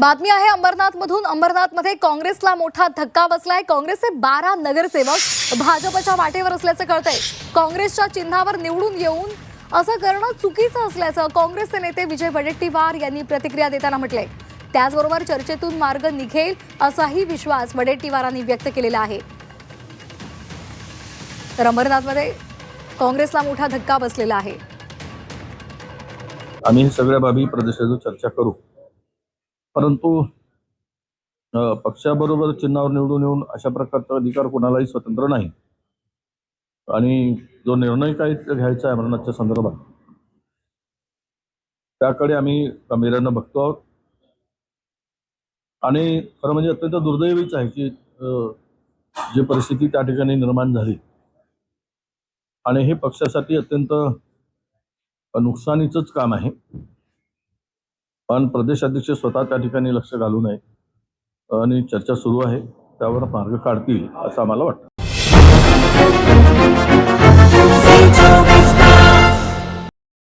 बातमी आहे अंबरनाथमधून। अंबरनाथमध्ये काँग्रेसला मोठा धक्का बसलाय। काँग्रेसचे 12 नगरसेवक भाजपच्या वाटेवर असल्याचं कळतंय। काँग्रेसच्या चिन्हावर निवडून येऊन असं करणं चुकीचं असल्याचं काँग्रेसचे नेते विजय वडेट्टीवार यांनी प्रतिक्रिया देताना म्हटलंय। त्याचबरोबर चर्चेतून मार्ग निघेल असाही विश्वास वडेट्टीवारांनी व्यक्त केलेला आहे। तर अंबरनाथमध्ये काँग्रेसला मोठा धक्का बसलेला आहे। आम्ही सगळ्या बाबी प्रदेशात चर्चा करू, परंतु पक्षाबरोबर चिन्हावर निवडून येऊन अशा प्रकारचा अधिकार कोणालाही स्वतंत्र नाही आणि जो निर्णय काही घ्यायचा आहे अंबरनाथच्या संदर्भात त्याकडे आम्ही गांभीर्यानं बघतो आहोत। आणि खरं म्हणजे अत्यंत दुर्दैवीच आहे की जी परिस्थिती त्या ठिकाणी निर्माण झाली आणि हे पक्षासाठी अत्यंत नुकसानीचंच काम आहे। पण प्रदेशाध्यक्ष स्वतः त्या ठिकाणी लक्ष घालू नये आणि चर्चा सुरू आहे, त्यावर मार्ग काढतील असं आम्हाला वाटतं।